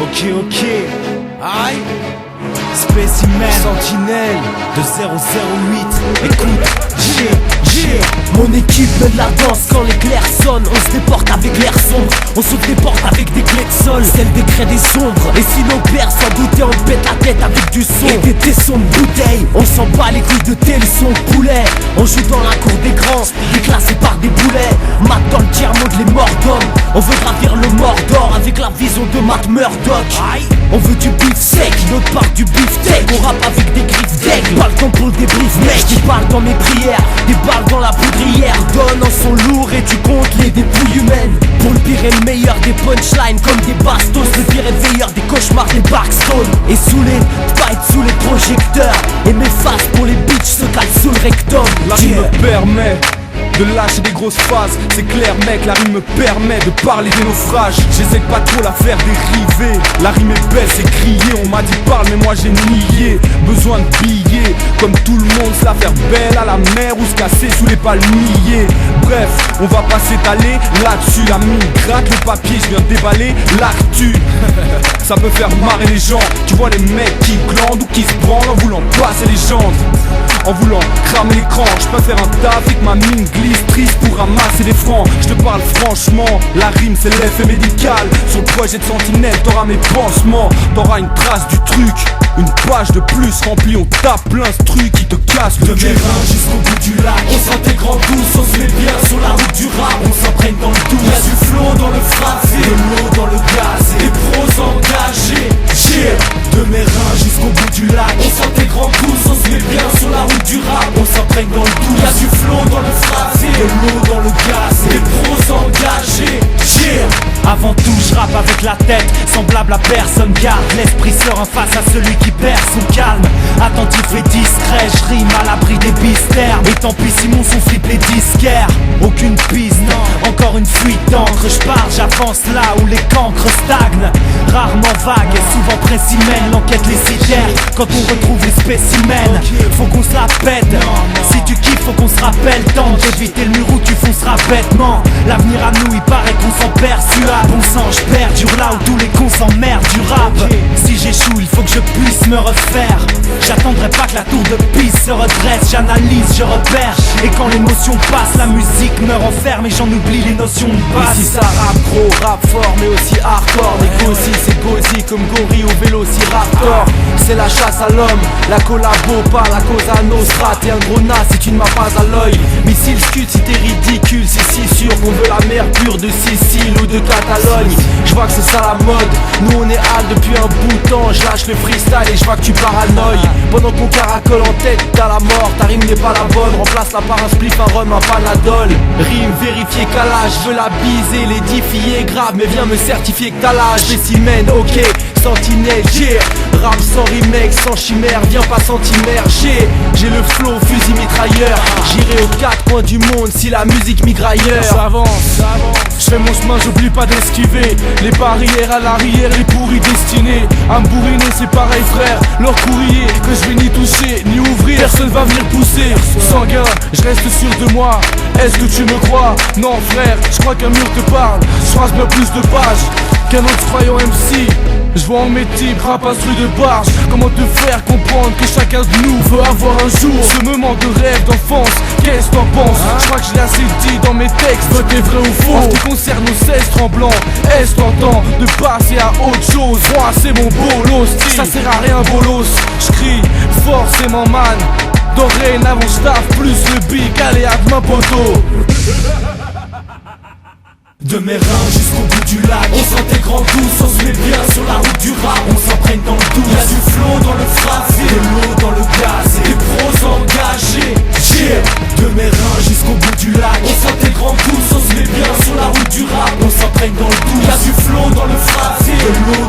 Ok, aïe. Spécimen, sentinelle de 008. Écoute, mon équipe mène la danse quand l'éclair sonne. On se déporte avec l'air sombre, on s'ouvre des portes avec des clés de sol. Celle des craies des sombres. Et si nos pères sans douter, on pète la tête avec du son et des tessons de bouteilles. On s'en bat les couilles de tes leçons de poulet. On joue dans la cour des grands, déclassés par des boulets. Matt dans le tiers-monde, les morts d'hommes. On veut gravir le Mordor avec la vision de Matt Murdock. On veut du beef sec, notre part du beefsteak. On rappe avec des griffes d'aigle, pas le temps pour le débrief mec. Je parle dans mes prières, des balles dans la poudrière. Donne en son lourd et tu comptes les dépouilles humaines. Pour le pire et le meilleur des punchlines comme des bastos. Le pire et veilleur des cauchemars des Barkstone. Et saoulé, pas être sous les projecteurs. Et mes faces pour les bitches se calent sous le rectum. La rime me permet de lâcher des grosses phases. C'est clair mec, la rime me permet de parler des naufrages. J'essaie pas trop la faire dériver. La rime est belle, c'est crié. On m'a dit parle mais moi j'ai nié. Besoin de billets, comme tout le monde, se la faire belle à la mer ou se casser sous les palmiers. Bref, on va pas s'étaler là-dessus. La mine gratte le papier, je viens déballer l'actu. Ça peut faire marrer les gens. Tu vois les mecs qui glandent ou qui se branlent en voulant passer les jantes, en voulant cramer l'écran. Je peux faire un taf et que ma mine glisse triste pour ramasser des francs. Je te parle franchement, la rime c'est l'effet médical. Sur le projet de sentinelle, t'auras mes pansements. T'auras une trace du truc, une page de plus remplie. On tape l'instru qui te casse le cul. De mes reins jusqu'au bout du lac, on s'intègre en douce, on se met bien sur la route du rap. On s'imprègne dans le doux, y'a du flow dans le phrasé, de l'eau dans le gaz, des pros engagés. De mes reins jusqu'au bout du lac, on s'intègre en douce, on se met bien sur la route du rap. On s'imprègne dans le doux, y'a du flow dans le phrasé, de l'eau dans le gaz, des pros engagés. Avant tout je rappe avec la tête, semblable à personne. Garde l'esprit serein face à celui qui perd son calme. Attentif et discret, je rime à l'abri des bistères. Et tant pis si mon son flippe les disquaires. Aucune piste, encore une fuite d'encre. Je pars, j'avance là où les cancres stagnent. Rarement vague et souvent précis mène l'enquête les citernes. Quand on retrouve les spécimens, faut qu'on se la pète. Si tu kiffes, faut qu'on se rappelle. Tente d'éviter le mur où tu fonceras bêtement. L'avenir à nous, il paraît qu'on s'en persuade. Bon sang, je perdure là où tous les cons s'emmerdent du rap. Si j'échoue, il faut que je puisse me refaire. J'attendrai pas que la tour de Pise se redresse. J'analyse, je repère. Et quand l'émotion passe, la musique me renferme. Et j'en oublie les notions de base. Ici ça rappe gros, rap fort mais aussi hardcore. Négocie, c'est gozi comme gorille au vélo si raptor. C'est la chasse à l'homme, la collabo pas la cause à Nostra. T'es un gros nas si tu ne m'as pas à l'œil. Missile scud si t'es ridicule, c'est si sûr qu'on veut la mer pure de Sicile ou de Catalogne. Je vois que c'est ça la mode, nous on est hal depuis un bout de temps. Je lâche le freestyle et je vois que tu paranoïes. Pendant qu'on caracole en tête, t'as la mort, ta rime n'est pas la bonne. Remplace-la par un spliff, un rhum, un panadol. Rime vérifié calage, je veux la biser, l'édifier grave. Mais viens me certifier que t'as l'âge. Spécimen, ok, sentinelle, rap sans remake, sans chimère, viens pas centimère. J'ai le flow, fusil mitrailleur. J'irai aux quatre coins du monde si la musique migre ailleurs. Ça avance, je fais mon chemin, j'oublie pas d'esquiver les barrières à l'arrière, les pourris destinés à me bourriner, c'est pareil frère. Leur courrier que je vais ni toucher, ni ouvrir, personne va venir pousser. Sanguin, je reste sûr de moi, est-ce que tu me crois? Non frère, je crois qu'un mur te parle. Je trace bien plus de pages qu'un autre croyant MC. Je vois en mes types, rap instru de barge. Comment te faire comprendre que chacun de nous veut avoir un jour ce moment de rêve d'enfance? Qu'est-ce que t'en penses? Je crois que je l'ai assez dit dans mes textes. Vote est vrai ou faux? En ce qui concerne nos 16 tremblants, est-ce tentant de passer à autre chose? Moi c'est mon bolos, ça sert à rien bolos. Je crie forcément man. Dorénavant je taffe plus le bic, allez à demain poteau. De mes reins jusqu'au bout du lac, on s'intègre en douce, on se met bien sur la route du rap. On s'imprègne dans le doux, y'a du flow dans le phrasé, de l'eau dans le gaz, des pros engagés. De mes reins jusqu'au bout du lac, on s'intègre en douce, on se met bien sur la route du rap. On s'imprègne dans le doux, y'a du flow dans le phrasé, de l'eau